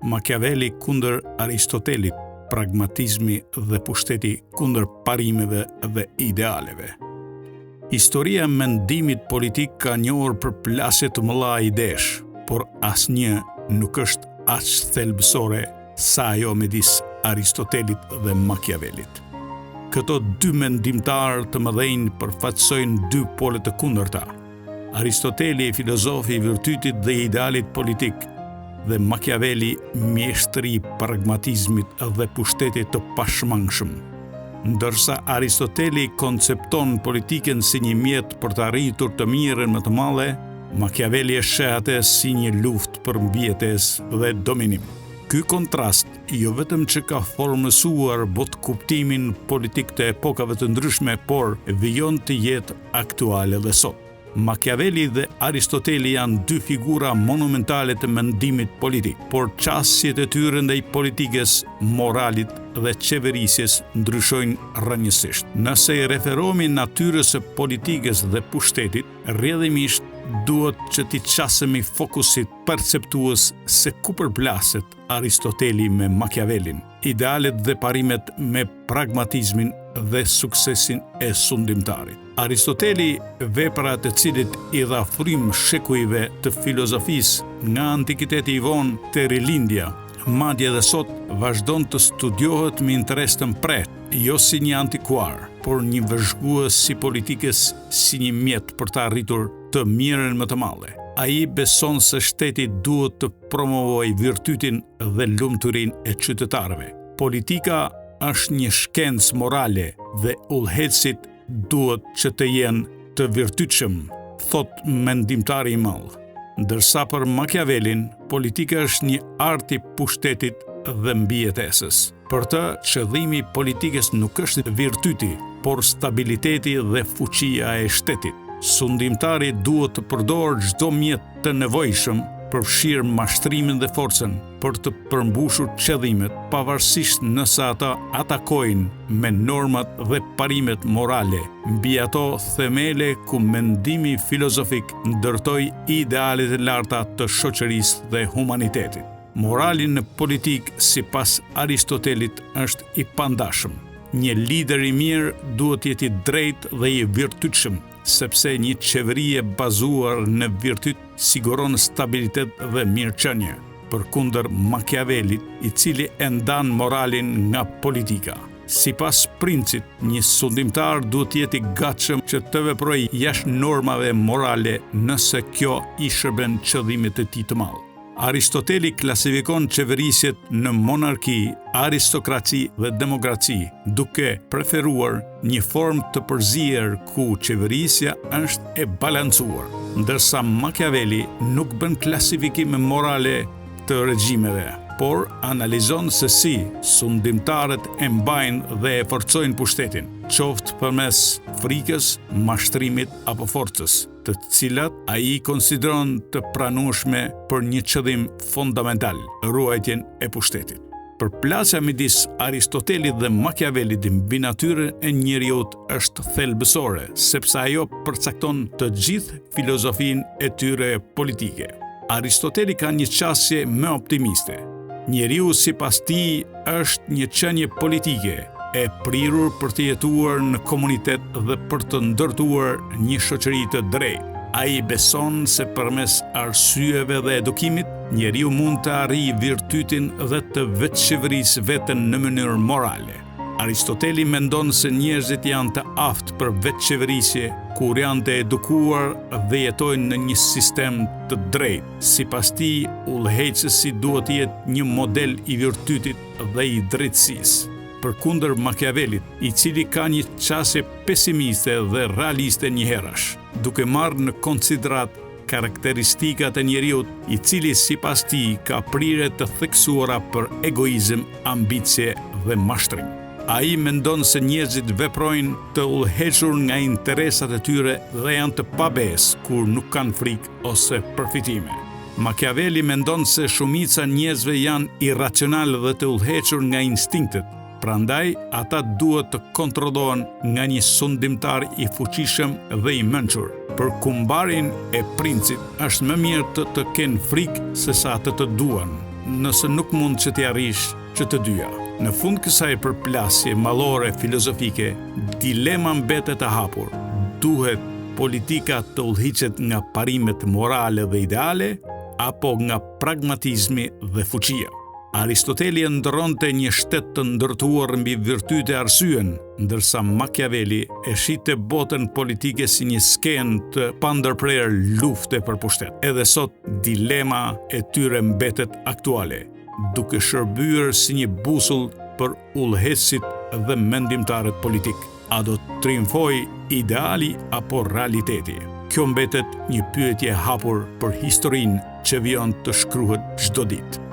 Machiavelli kundër Aristotelit, pragmatizmi dhe pushteti kundër parimeve dhe idealeve. Historia e mendimit politik ka njohur për plasje të mëdha idesh, por asnjë nuk është aq thelbësore sa ajo midis Aristotelit dhe Machiavellit. Këto dy mendimtarë të mëdhenj përfaqësojnë dy pole të kundërta. Aristoteli, filozofi i virtytit dhe idealit politik, dhe Machiavelli, mjeshtri i pragmatizmit dhe pushtetit të pashmangshëm. Ndërsa Aristoteli koncepton politikën si një mjet për të arritur të mirën më të madhe, Machiavelli e sheh atë si një luftë për mbijetesë dhe dominim. Ky kontrast jo vetëm që ka formësuar kuptimin politik të epokave të ndryshme, por vijon të jetë aktuale dhe sot. Machiavelli dhe Aristoteli janë dy figura monumentale të mendimit politik, por qasjet e tyre ndaj politikës, moralit dhe qeverisjes ndryshojnë rrënjësisht. Nëse i referohemi natyrës së politikës dhe pushtetit, rrjedhimisht duhet që t'i qasemi fokusit perceptues se ku përplaset Aristoteli me Machiavellin, idealet dhe parimet me pragmatizmin dhe suksesin e sundimtarit. Aristoteli, vepra të cilit i dha frymë shekujve të filozofisë nga antikiteti i vonë te rilindja, madje edhe sot vazhdon të studiohet me interes të mpret, jo si një antikuar, por një vëzhgues si politikës, si një mjet për të arritur të mirën më të madhe. Ai beson se shteti duhet të promovojë virtytin dhe lumturinë e qytetarëve. Politika është një shkencë morale dhe udhëhecit duhet që të jenë të virtytshëm, thot mendimtari i madh. Ndërsa për Machiavellin, politika është një art i pushtetit dhe mbijetesës. Për të, qëllimi i politikës nuk është virtyti, por stabiliteti dhe fuqia e shtetit. Sundimtari duhet të përdorë çdo mjet të nevojshëm, përfshirë mashtrimin dhe forcën, për të përmbushur qëllimet, pavarësisht nëse ata atakojnë me normat dhe parimet morale, mbi ato themele ku mendimi filozofik ndërtoi idealet e larta të shoqërisë dhe humanitetit. Morali në politik, sipas Aristotelit, është i pandashëm. Një lider i mirë duhet jetë i drejtë dhe i virtytshëm, sepse një qeveri e bazuar në virtyt siguron stabilitet dhe mirëqenie, përkundër Machiavellit, i cili e ndan moralin nga politika. Sipas Princit, një sundimtar duhet jetë i gatshëm që të veprojë jashtë normave morale nëse kjo i shërben qëllimit të tij të madh. Aristoteli klasifikon qeverisjet në monarki, aristokraci dhe demokraci, duke preferuar një formë të përzier ku qeverisja është e balancuar, ndërsa Machiavelli nuk bën klasifikime morale të regjimeve, por analizon se si sundimtarët e mbajnë dhe e forcojnë pushtetin, qoftë përmes frikës, mashtrimit apo forcës, të cilat ai konsideron të pranueshme për një qëllim fondamental, ruajtjen e pushtetit. Përplasja midis Aristotelit dhe Machiavellit mbi natyrën e njeriut është thelbësore, sepse ajo përcakton të gjithë filozofinë e tyre politike. Aristoteli ka një qasje më optimiste. Njeriu sipas tij është një qenie politike, e prirur për të jetuar në komunitet dhe për të ndërtuar një shoqëri të drejtë. Ai beson se përmes arsyeve dhe edukimit, njeriu mund të arrijë virtytin dhe të vetëqeverisë veten në mënyrë morale. Aristoteli mendon se njerëzit janë të aftë për vetëqeverisje kur janë të edukuar dhe jetojnë në një sistem të drejtë. Sipas tij, udhëheqësi duhet të jetë një model i virtytit dhe i drejtësisë. Përkundër Machiavellit, i cili ka një qasje pesimiste dhe realiste njëherësh, duke marrë në konsiderat karakteristikat e njeriut, i cili sipas tij ka prirje të theksuara për egoizëm, ambicie dhe mashtrim. Ai mendon se njerëzit veprojnë të udhëhequr nga interesat e tyre dhe janë të pabesë kur nuk kanë frikë ose përfitime. Machiavelli mendon se shumica njerëzve janë irracional dhe të udhëhequr nga instinktet. Prandaj, ata duhet të kontrollohen nga një sundimtar i fuqishëm dhe i mençur. Për kumbarin e Princit, është më mirë të kenë frikë se sa të duan. nëse nuk mund që t'i arrish që të dyja. Në fund kësaj përplasje mallore filozofike, dilema mbetet e hapur. Duhet politika të udhëhiqet nga parimet morale dhe ideale, apo nga pragmatizmi dhe fuqia? Aristoteli ndronte një shtet të ndërtuar mbi virtyte arsyen, ndërsa Machiavelli e shite botën politike si një skenë të pandërprer lufte për pushtet. Edhe sot dilema e tyre mbetet aktuale, duke shërbyer si një busull për udhëheqësit dhe mendimtarët politik. A do të triumfoj ideali apo realiteti? Kjo mbetet një pyetje hapur për historinë që vijon të shkruhet çdo ditë.